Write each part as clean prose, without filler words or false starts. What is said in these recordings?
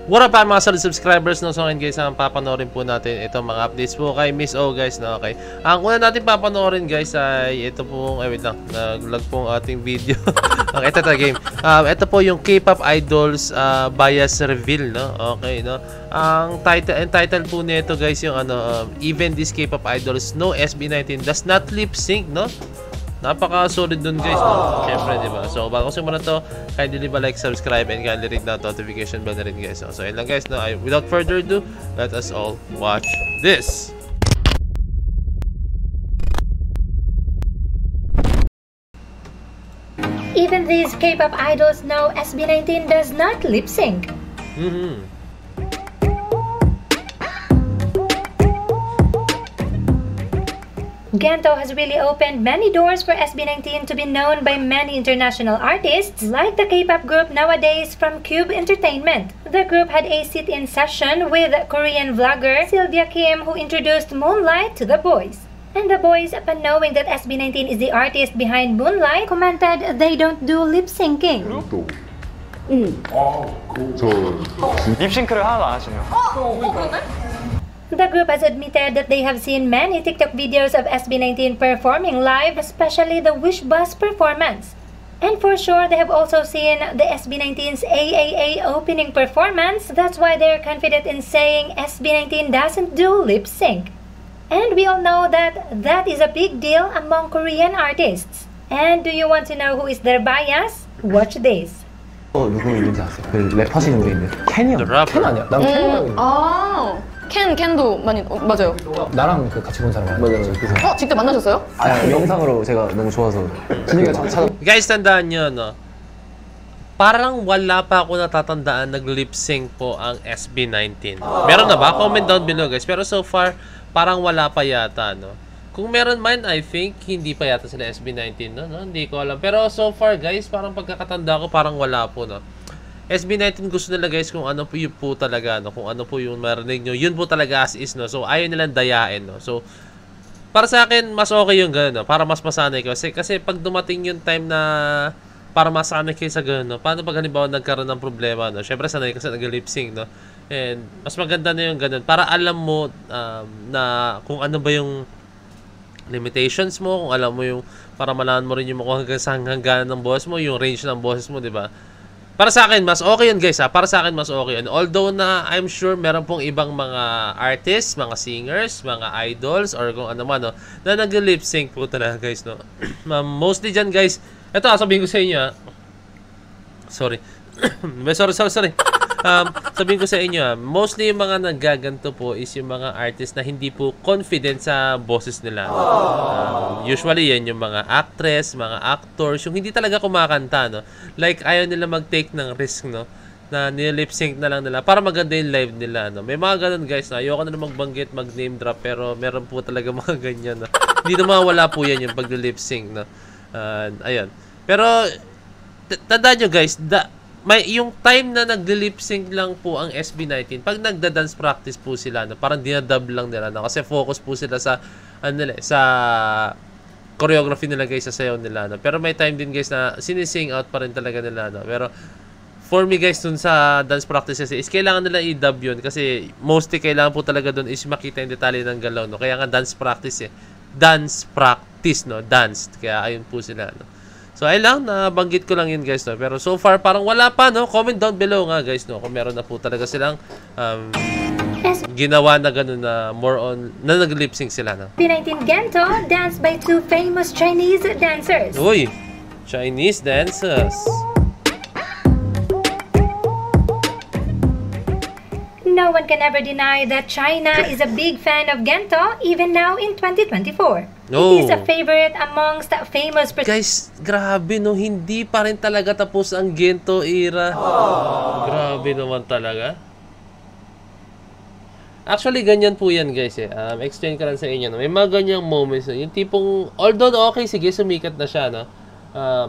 What up mga solid subscribers, no? So guys, papanorin po natin itong mga updates po kay Miss O guys, no? Okay. Ang una natin papanorin guys ay ito pong, wait lang, nag-lag po ang ating video. Okay, ito game. Ito po yung K-pop idols bias reveal, no? Okay, no? Ang title po nito guys yung even these K-pop idols no SB19 does not lip sync, no? Napaka-solid dun guys, no? Siyempre, diba? So, bago simulan to, kindly ba like, subscribe, and kindly ring na notification bell na rin guys. So, yun lang guys, no? Without further ado, let us all watch this! Even these K-pop idols know SB19 does not lip sync. Gento has really opened many doors for SB19 to be known by many international artists like the K-pop group Nowadays from Cube Entertainment. The group had a sit-in session with Korean vlogger Sylvia Kim, who introduced Moonlight to the boys. And the boys, upon knowing that SB19 is the artist behind Moonlight, commented they don't do lip syncing. 립싱크를 하나도 안 하시네요. The group has admitted that they have seen many TikTok videos of SB19 performing live, especially the Wish Bus performance. And for sure, they have also seen the SB19's AAA opening performance. That's why they're confident in saying SB19 doesn't do lip sync. And we all know that that is a big deal among Korean artists. And do you want to know who is their bias? Watch this. 누구 있는지 아세요? 그 랩하시는 분 있는데 켄이요. 켄 아니야? 난 켄이요. 켄도 많이 맞아요. 나랑 그 같이 본 사람 맞아요. 그래서 직접 만나셨어요? 영상으로 제가 너무 좋아서 진이가 찾아. Guys, tandaan nyo, no? Parang wala pa ako natatandaan nag-lip sync po ang SB19. Meron na ba? Comment down below guys. Pero so far, parang wala pa yata, no? Kung meron man, I think, hindi pa yata sila SB19, no? Hindi ko alam. Pero so far, guys, parang pagkakatanda ko, parang wala po, no? SB19 gusto nila, guys, kung ano po yung po talaga, no? Kung ano po yung marinig nyo, yun po talaga as is, no? So, ayaw nilang dayain, no? So, para sa akin, mas okay yung gano'n, no? Para mas masanay ko. Kasi pag dumating yung time na para masanay kayo sa gano'n, no? Paano pag halimbawa nagkaroon ng problema, no? Siyempre, sanay kasi nag-lip sync, no? And, mas maganda na yung gano'n. Para alam mo na kung ano ba yung limitations mo, kung alam mo yung, para malaman mo rin yung hangganan ng boses mo, yung range ng boses mo, di ba? Para sa akin, mas okay yun guys ha. Para sa akin, mas okay yun. Although na, I'm sure, meron pong ibang mga artists, mga singers, mga idols, or kung ano man, no, na nag-lip sync po talaga guys, no. Mostly dyan guys, eto sabihin ko sa inyo ha. Sorry. sorry. Sabihin ko sa inyo, mostly yung mga nagaganto po is yung mga artists na hindi po confident sa boses nila. Usually yan yung mga actress, mga actors, yung hindi talaga kumakanta, no? Like ayaw nila mag-take ng risk, no? Na nilip sync na lang nila para maganda yung live nila, no? May mga ganun guys, no? Ayoko na magbanggit, mag-name drop, pero meron po talaga mga ganyan, no? Hindi na mawala po yan yung pag-lip sync, no? Ayun. Pero tandaan nyo guys, yung time na nag-lip sync lang po ang SB19, pag nagda-dance practice po sila, no, parang dinadub lang nila, no, kasi focus po sila sa sa choreography nila guys, sa sayaw nila, no. Pero may time din guys na sinising out pa rin talaga nila, no. Pero for me guys, dun sa dance practices is kailangan nila i-dub yun kasi mostly kailangan po talaga dun is makita yung detalye ng galaw, no. Kaya nga dance practice dance practice, no, dance, kaya ayun po sila, no. So, ayun lang, nabanggit ko lang yun guys, no? Pero so far, parang wala pa, no? Comment down below nga guys, no? Kung meron na po talaga silang ginawa na gano'n na more on, na nag-lip sync sila, no? SB19 Gento danced by two famous Chinese dancers. Uy! Chinese dancers! No one can ever deny that China is a big fan of Gento even now in 2024. No. It is a favorite amongst famous Guys, grabe no, hindi pa rin talaga tapos ang Gento era. Grabe naman talaga. Actually, ganyan po yan guys eh. Explain ko lang sa inyo. No? May mga ganyang moments. No? Yung tipong, although okay, sige, sumikat na siya. No?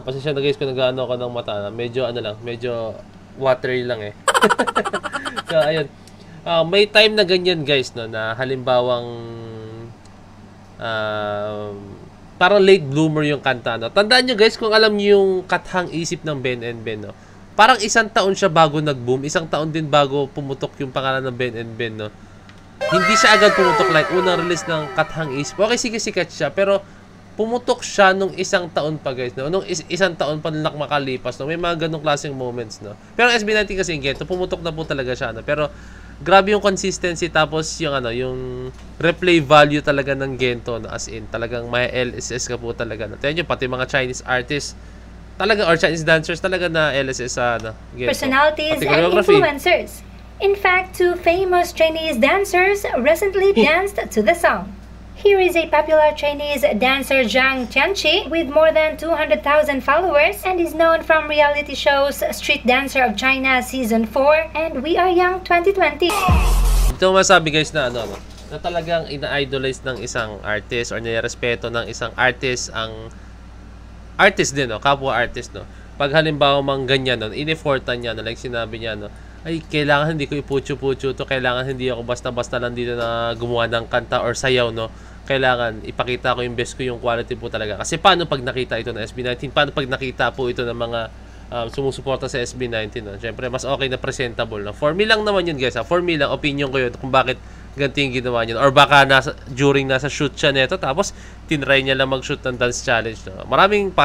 Pasensya na guys kung nag-ano ko ng mata. Medyo ano lang, medyo watery lang eh. So, ayun. May time na ganyan guys, no, na halimbawang parang late bloomer yung kanta, no. Tandaan nyo guys, kung alam nyo yung Kathang Isip ng Ben and Ben, no, parang isang taon siya bago nag-boom, isang taon din bago pumutok yung pangalan ng Ben and Ben, no? Hindi siya agad pumutok like unang release ng Kathang Is. Okay, sige, sikat siya, pero pumutok siya nung isang taon pa, guys, no? Nung isang taon pa nang makalipas, no? May mga ganong klaseng moments, no? Pero SB19 kasi yung Gento, pumutok na po talaga siya, no? Pero grabe yung consistency, tapos yung ano, yung replay value talaga ng Gento, no? As in, talagang may LSS ka po talaga, no? Tignan nyo, pati mga Chinese artists, talaga, or Chinese dancers talaga na LSS sa, no? Gento. Personalities and influencers. In fact, 2 famous Chinese dancers recently danced to the song. Here is a popular Chinese dancer Zhang Tianqi with more than 200,000 followers and is known from reality shows Street Dancer of China Season 4 and We Are Young 2020. Ito masabi guys na ano, na talagang ina-idolize ng isang artist or nirespeto ng isang artist ang artist din, no? Kapwa artist, no? Pag halimbawa mang ganyan, no? In-effortan niya, no? Like sinabi niya, no? Ay, kailangan hindi ko iputyo-putyo to, kailangan hindi ako basta-basta lang dito na gumawa ng kanta or sayaw, no? Kailangan ipakita ko yung best ko, yung quality po talaga. Kasi paano pag nakita ito ng SB19? Paano pag nakita po ito ng mga sumusuporta sa SB19, no? Siyempre, mas okay na presentable, no? For me lang naman yun, guys, ha? For me lang, opinion ko yun kung bakit ganito yung ginawa niya. Or baka during nasa shoot siya neto, tapos tinry niya lang mag-shoot ng dance challenge, no? Maraming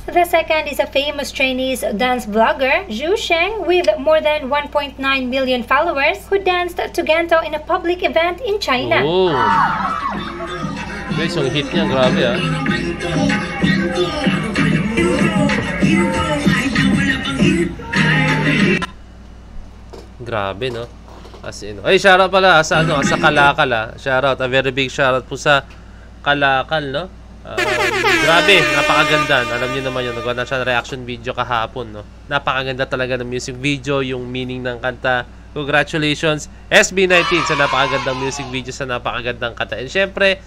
The second is a famous Chinese dance vlogger, Zhu Sheng, with more than 1.9 million followers, who danced to Gento in a public event in China. Oh. Guys, yung hit niya, grabe, ha? Grabe, no? As in, ay, shoutout pala sa ano, sa Kalakal, ha? Shoutout, a very big shoutout po sa Kalakal, no? Grabe, napakaganda. Alam niyo naman yun, nagawa na siya reaction video kahapon, no? Napakaganda talaga ng music video, yung meaning ng kanta. Congratulations, SB19 sa napakagandang music video, sa napakagandang kanta. And syempre,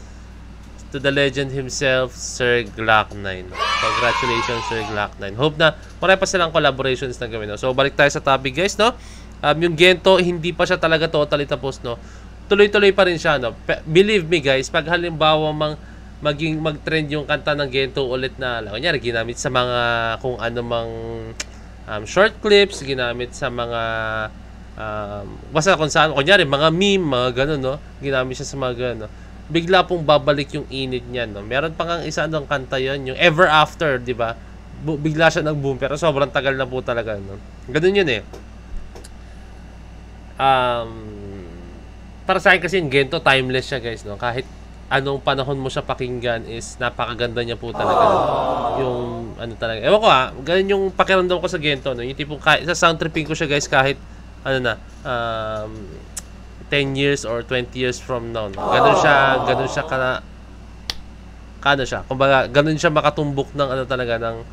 to the legend himself, Sir Glock9. Congratulations, Sir Glock9. Hope na marami pa silang collaborations na gawin, no? So, balik tayo sa topic, guys, no? Yung Gento, hindi pa siya talaga totally tapos, no? Tuloy-tuloy pa rin siya, no? Believe me, guys, pag halimbawa mag-trend yung kanta ng Gento ulit na, kunyari, ginamit sa mga kung ano mang short clips, ginamit sa mga basta kung saan, kunyari, mga meme, mga gano'n, no? Ginamit siya sa mga gano'n, no? Bigla pong babalik yung init niya, no? Meron pa nga isa ng kanta yon, yung Ever After, di ba? Bigla siya nag-boom, pero sobrang tagal na po talaga, no? Ganun yun, eh. Para sa akin kasi yung Gento, timeless siya, guys, no? Kahit anong panahon mo siya pakinggan is napakaganda niya po talaga. Yung ano talaga. Ewan ko, ganun yung pakiramdam ko sa Gento, no? Yung tipong sa sound tripping ko siya, guys, kahit ano na 10 years or 20 years from now, no? Ganun siya kumbaga ganun siya makatumbok ng ano talaga, ng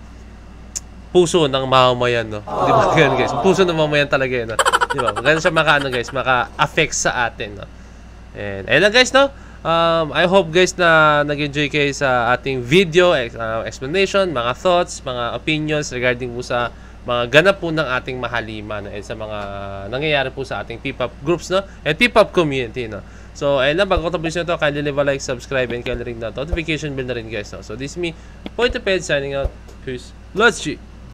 puso ng mamamayan, no? Di ba ganun, guys? Puso ng mamamayan talaga yun, no? Di ba? Ganun siya guys, maka-affect sa atin, no? And ayun lang, guys, no? I hope, guys, na nag-enjoy kayo sa ating video explanation, mga thoughts, mga opinions regarding po sa mga ganap po ng ating Mahalima, no? And sa mga nangyayari po sa ating P-pop groups, no? And P-pop community, no? So, ayun lang, bago tapos nyo ito, kindly leave a like, subscribe, and kindly ring the notification bell na rin, guys, no? So, this is me, Point of Ped, signing out. Peace. Let's G!